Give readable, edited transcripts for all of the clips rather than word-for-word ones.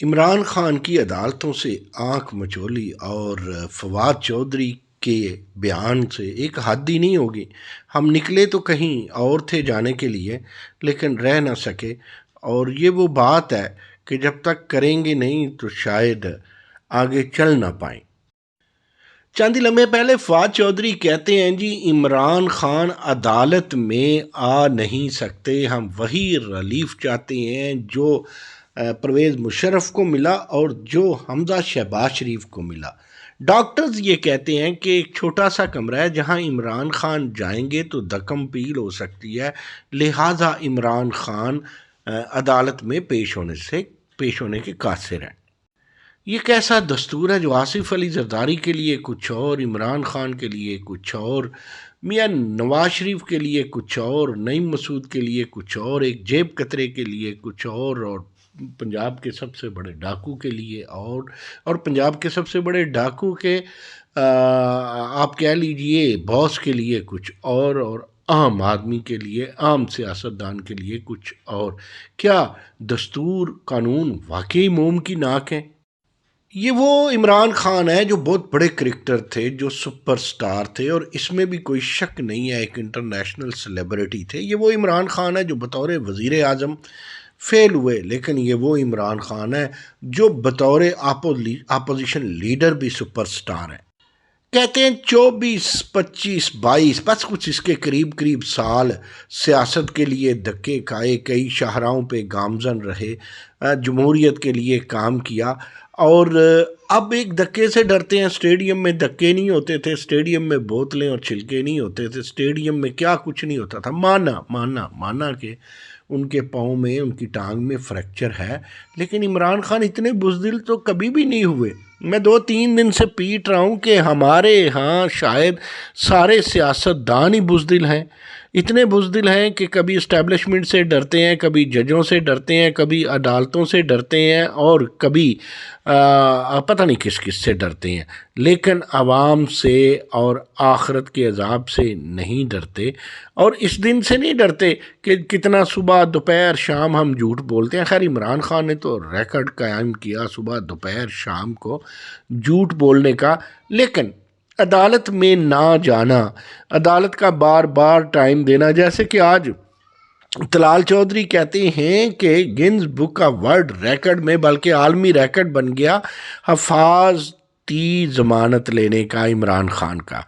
عمران خان کی عدالتوں سے آنکھ مچولی اور فواد چودھری کے بیان سے ایک حد ہی نہیں ہوگی۔ ہم نکلے تو کہیں اور تھے جانے کے لیے، لیکن رہ نہ سکے، اور یہ وہ بات ہے کہ جب تک کریں گے نہیں تو شاید آگے چل نہ پائیں۔ چند لمحے پہلے فواد چودھری کہتے ہیں جی عمران خان عدالت میں آ نہیں سکتے، ہم وہی ریلیف چاہتے ہیں جو پرویز مشرف کو ملا اور جو حمزہ شہباز شریف کو ملا۔ ڈاکٹرز یہ کہتے ہیں کہ ایک چھوٹا سا کمرہ ہے جہاں عمران خان جائیں گے تو دکم پیل ہو سکتی ہے، لہٰذا عمران خان عدالت میں پیش ہونے کے قاصر ہیں۔ یہ کیسا دستور ہے جو آصف علی زرداری کے لیے کچھ اور، عمران خان کے لیے کچھ اور، میاں نواز شریف کے لیے کچھ اور، نعیم مسعود کے لیے کچھ اور، ایک جیب کترے کے لیے کچھ اور پنجاب کے سب سے بڑے ڈاکو کے لیے اور پنجاب کے سب سے بڑے ڈاکو کے آپ کہہ لیجئے باس کے لیے کچھ اور عام آدمی کے لیے، عام سیاستدان کے لیے کچھ اور۔ کیا دستور قانون واقعی موم کی ناک ہیں؟ یہ وہ عمران خان ہے جو بہت بڑے کرکٹر تھے، جو سپر سٹار تھے، اور اس میں بھی کوئی شک نہیں ہے ایک انٹرنیشنل سیلیبریٹی تھے۔ یہ وہ عمران خان ہے جو بطور وزیر اعظم فیل ہوئے، لیکن یہ وہ عمران خان ہے جو بطور اپوزیشن لیڈر بھی سپر سٹار ہیں۔ کہتے ہیں 24 25 22 بس کچھ اس کے قریب سال سیاست کے لیے دھکے کھائے، کئی شاہراہوں پہ گامزن رہے، جمہوریت کے لیے کام کیا، اور اب ایک دھکے سے ڈرتے ہیں۔ اسٹیڈیم میں دھکے نہیں ہوتے تھے، اسٹیڈیم میں بوتلیں اور چھلکے نہیں ہوتے تھے، اسٹیڈیم میں کیا کچھ نہیں ہوتا تھا، مانا کہ ان کے پاؤں میں، ان کی ٹانگ میں فریکچر ہے، لیکن عمران خان اتنے بزدل تو کبھی بھی نہیں ہوئے۔ میں 2-3 دن سے پیٹ رہا ہوں کہ ہمارے ہاں شاید سارے سیاستدان ہی بزدل ہیں، اتنے بزدل ہیں کہ کبھی اسٹیبلشمنٹ سے ڈرتے ہیں، کبھی ججوں سے ڈرتے ہیں، کبھی عدالتوں سے ڈرتے ہیں، اور کبھی پتہ نہیں کس سے ڈرتے ہیں، لیکن عوام سے اور آخرت کے عذاب سے نہیں ڈرتے، اور اس دن سے نہیں ڈرتے کہ کتنا صبح دوپہر شام ہم جھوٹ بولتے ہیں۔ خیر عمران خان نے تو ریکارڈ قائم کیا صبح دوپہر شام کو جھوٹ بولنے کا، لیکن عدالت میں نہ جانا، عدالت کا بار بار ٹائم دینا، جیسے کہ آج طلال چودھری کہتے ہیں کہ guns book of world record میں بلکہ عالمی ریکارڈ بن گیا حفاظتی ضمانت لینے کا عمران خان کا۔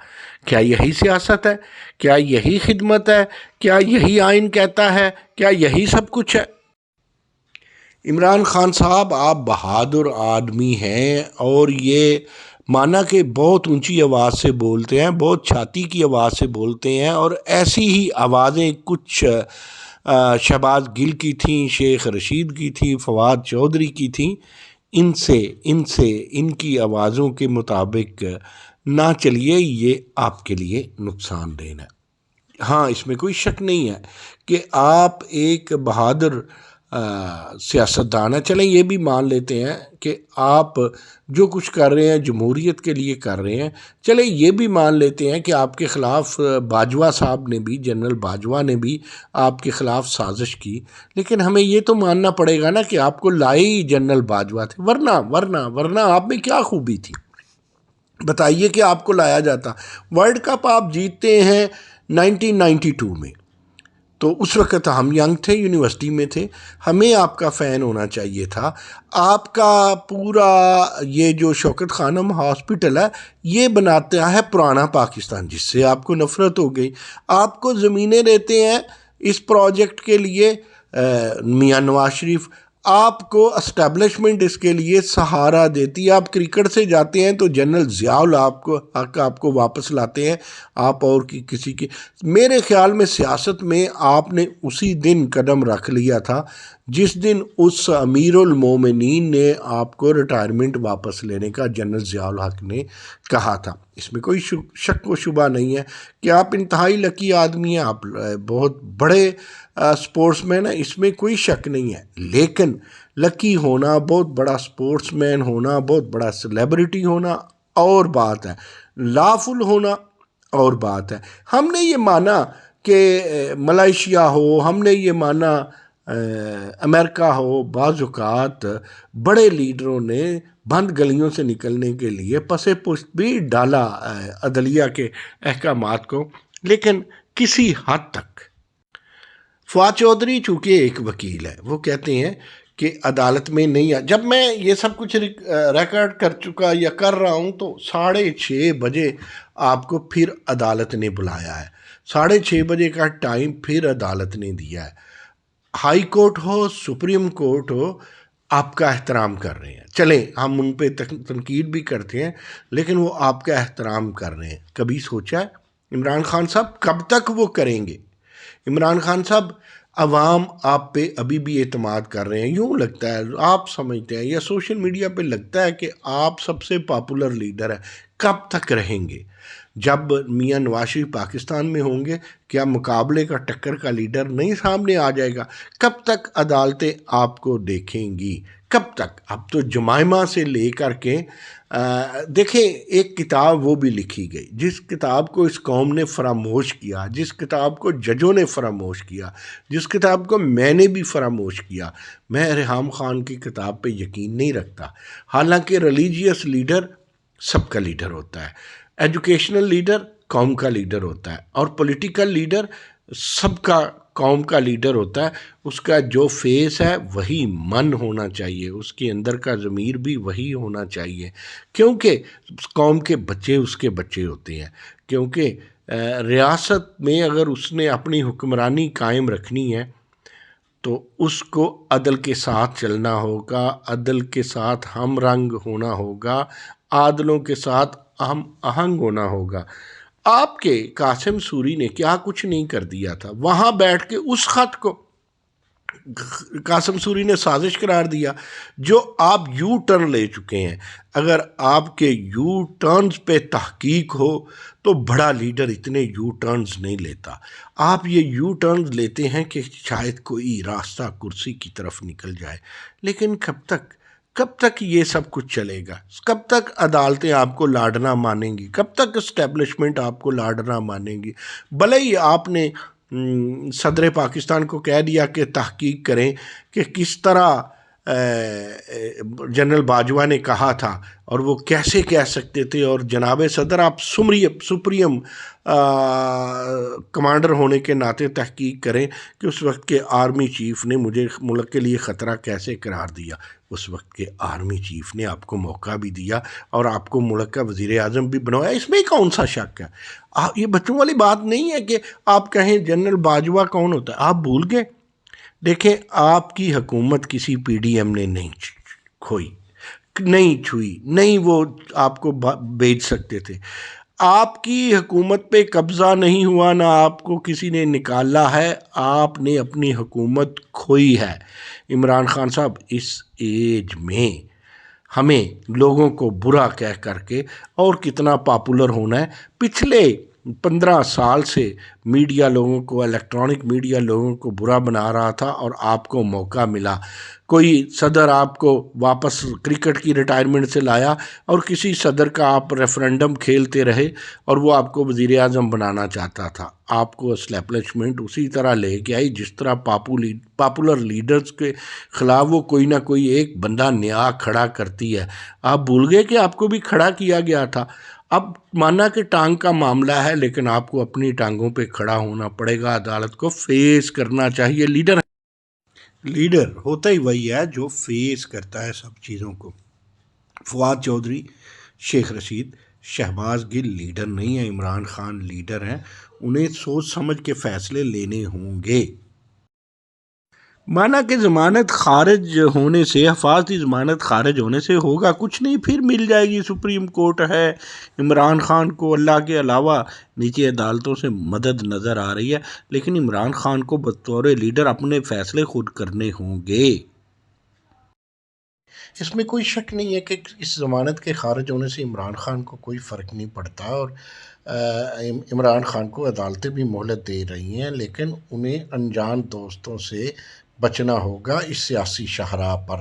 کیا یہی سیاست ہے؟ کیا یہی خدمت ہے؟ کیا یہی آئین کہتا ہے؟ کیا یہی سب کچھ ہے؟ عمران خان صاحب آپ بہادر آدمی ہیں، اور یہ مانا کہ بہت اونچی آواز سے بولتے ہیں، بہت چھاتی کی آواز سے بولتے ہیں، اور ایسی ہی آوازیں کچھ شہباز گل کی تھیں، شیخ رشید کی تھیں، فواد چودھری کی تھیں۔ ان سے ان کی آوازوں کے مطابق نہ چلیے، یہ آپ کے لیے نقصان دہ ہے۔ ہاں اس میں کوئی شک نہیں ہے کہ آپ ایک بہادر سیاستدان ہیں، چلیں یہ بھی مان لیتے ہیں کہ آپ جو کچھ کر رہے ہیں جمہوریت کے لیے کر رہے ہیں، چلیں یہ بھی مان لیتے ہیں کہ آپ کے خلاف باجوہ صاحب نے بھی، جنرل باجوہ نے بھی آپ کے خلاف سازش کی، لیکن ہمیں یہ تو ماننا پڑے گا نا کہ آپ کو لائے ہی جنرل باجوہ تھے، ورنہ آپ میں کیا خوبی تھی؟ بتائیے کہ آپ کو لایا جاتا۔ ورلڈ کپ آپ جیتتے ہیں 1992 میں، تو اس وقت ہم ینگ تھے، یونیورسٹی میں تھے، ہمیں آپ کا فین ہونا چاہیے تھا۔ آپ کا پورا یہ جو شوکت خانم ہاسپٹل ہے، یہ بناتا ہے پرانا پاکستان، جس سے آپ کو نفرت ہو گئی۔ آپ کو زمینیں دیتے ہیں اس پروجیکٹ کے لیے میاں نواز شریف، آپ کو اسٹیبلشمنٹ اس کے لیے سہارا دیتی ہے۔ آپ کرکٹ سے جاتے ہیں تو جنرل ضیاء الحق آپ کو واپس لاتے ہیں، آپ اور کسی کی۔ میرے خیال میں سیاست میں آپ نے اسی دن قدم رکھ لیا تھا جس دن اس امیر المومنین نے آپ کو ریٹائرمنٹ واپس لینے کا جنرل ضیاء الحق نے کہا تھا۔ اس میں کوئی شک و شبہ نہیں ہے کہ آپ انتہائی لکی آدمی ہیں، آپ بہت بڑے سپورٹس مین ہیں، اس میں کوئی شک نہیں ہے، لیکن لکی ہونا، بہت بڑا سپورٹس مین ہونا، بہت بڑا سیلیبریٹی ہونا اور بات ہے، لافل ہونا اور بات ہے۔ ہم نے یہ مانا کہ ملائیشیا ہو، ہم نے یہ مانا امریکہ ہو، بعض اوقات بڑے لیڈروں نے بند گلیوں سے نکلنے کے لیے پس پشت بھی ڈالا عدلیہ کے احکامات کو، لیکن کسی حد تک۔ فواد چودھری چونکہ ایک وکیل ہے، وہ کہتے ہیں کہ عدالت میں نہیں جب میں یہ سب کچھ ریکارڈ کر چکا یا کر رہا ہوں تو 6:30 بجے آپ کو پھر عدالت نے بلایا ہے، 6:30 بجے کا ٹائم پھر عدالت نے دیا ہے۔ ہائی کورٹ ہو، سپریم کورٹ ہو، آپ کا احترام کر رہے ہیں، چلیں ہم ان پہ تنقید بھی کرتے ہیں لیکن وہ آپ کا احترام کر رہے ہیں۔ کبھی سوچا ہے عمران خان صاحب کب تک وہ کریں گے؟ عمران خان صاحب، عوام آپ پہ ابھی بھی اعتماد کر رہے ہیں، یوں لگتا ہے آپ سمجھتے ہیں یا سوشل میڈیا پہ لگتا ہے کہ آپ سب سے پاپولر لیڈر ہیں۔ کب تک رہیں گے؟ جب میاں نواز شریف پاکستان میں ہوں گے، کیا مقابلے کا ٹکر کا لیڈر نہیں سامنے آ جائے گا؟ کب تک عدالتیں آپ کو دیکھیں گی؟ کب تک؟ اب تو جمائمہ سے لے کر کے دیکھیں، ایک کتاب وہ بھی لکھی گئی جس کتاب کو اس قوم نے فراموش کیا، جس کتاب کو ججوں نے فراموش کیا، جس کتاب کو میں نے بھی فراموش کیا۔ میں ریحام خان کی کتاب پہ یقین نہیں رکھتا، حالانکہ ریلیجیس لیڈر سب کا لیڈر ہوتا ہے، ایجوکیشنل لیڈر قوم کا لیڈر ہوتا ہے، اور پولیٹیکل لیڈر سب کا قوم کا لیڈر ہوتا ہے۔ اس کا جو فیس ہے وہی من ہونا چاہیے، اس کے اندر کا ضمیر بھی وہی ہونا چاہیے، کیونکہ قوم کے بچے اس کے بچے ہوتے ہیں۔ کیونکہ ریاست میں اگر اس نے اپنی حکمرانی قائم رکھنی ہے تو اس کو عدل کے ساتھ چلنا ہوگا، عدل کے ساتھ ہم رنگ ہونا ہوگا، عادلوں کے ساتھ ہم آہنگ ہونا ہوگا۔ آپ کے قاسم سوری نے کیا کچھ نہیں کر دیا تھا، وہاں بیٹھ کے اس خط کو قاسم سوری نے سازش قرار دیا، جو آپ یو ٹرن لے چکے ہیں۔ اگر آپ کے یو ٹرنز پہ تحقیق ہو تو بڑا لیڈر اتنے یو ٹرنز نہیں لیتا۔ آپ یہ یو ٹرنز لیتے ہیں کہ شاید کوئی راستہ کرسی کی طرف نکل جائے، لیکن کب تک یہ سب کچھ چلے گا؟ کب تک عدالتیں آپ کو لاڈنا مانیں گی؟ کب تک اسٹیبلشمنٹ آپ کو لاڈنا مانیں گی؟ بھلے ہی آپ نے صدر پاکستان کو کہہ دیا کہ تحقیق کریں کہ کس طرح جنرل باجوہ نے کہا تھا، اور وہ کیسے کہہ سکتے تھے، اور جناب صدر آپ سپریم کمانڈر ہونے کے ناطے تحقیق کریں کہ اس وقت کے آرمی چیف نے مجھے ملک کے لیے خطرہ کیسے قرار دیا۔ اس وقت کے آرمی چیف نے آپ کو موقع بھی دیا اور آپ کو ملک کا وزیر اعظم بھی بنوایا، اس میں کون سا شک ہے؟ یہ بچوں والی بات نہیں ہے کہ آپ کہیں جنرل باجوہ کون ہوتا ہے، آپ بھول گئے۔ دیکھیں، آپ کی حکومت کسی پی ڈی ایم نے نہیں کھوئی، نہیں چھوئی، نہیں وہ آپ کو بیچ سکتے تھے۔ آپ کی حکومت پہ قبضہ نہیں ہوا، نہ آپ کو کسی نے نکالا ہے، آپ نے اپنی حکومت کھوئی ہے۔ عمران خان صاحب، اس ایج میں ہمیں لوگوں کو برا کہہ کر کے اور کتنا پاپولر ہونا ہے؟ پچھلے 15 سال سے میڈیا لوگوں کو، الیکٹرانک میڈیا لوگوں کو برا بنا رہا تھا، اور آپ کو موقع ملا۔ کوئی صدر آپ کو واپس کرکٹ کی ریٹائرمنٹ سے لایا، اور کسی صدر کا آپ ریفرنڈم کھیلتے رہے، اور وہ آپ کو وزیر اعظم بنانا چاہتا تھا۔ آپ کو اسٹیبلشمنٹ اسی طرح لے کے آئی جس طرح پاپولر لیڈرز کے خلاف وہ کوئی نہ کوئی ایک بندہ نیا کھڑا کرتی ہے۔ آپ بھول گئے کہ آپ کو بھی کھڑا کیا گیا تھا۔ اب مانا کہ ٹانگ کا معاملہ ہے، لیکن آپ کو اپنی ٹانگوں پہ کھڑا ہونا پڑے گا، عدالت کو فیس کرنا چاہیے۔ لیڈر ہوتا ہی وہی ہے جو فیس کرتا ہے سب چیزوں کو۔ فواد چودھری، شیخ رشید، شہباز گل لیڈر نہیں ہیں، عمران خان لیڈر ہیں، انہیں سوچ سمجھ کے فیصلے لینے ہوں گے۔ مانا کہ ضمانت خارج ہونے سے، حفاظتی ضمانت خارج ہونے سے ہوگا کچھ نہیں، پھر مل جائے گی، سپریم کورٹ ہے۔ عمران خان کو اللہ کے علاوہ نیچے عدالتوں سے مدد نظر آ رہی ہے، لیکن عمران خان کو بطور لیڈر اپنے فیصلے خود کرنے ہوں گے۔ اس میں کوئی شک نہیں ہے کہ اس ضمانت کے خارج ہونے سے عمران خان کو کوئی فرق نہیں پڑتا، اور عمران خان کو عدالتیں بھی مہلت دے رہی ہیں، لیکن انہیں انجان دوستوں سے بچنا ہوگا اس سیاسی شاہراہ پر۔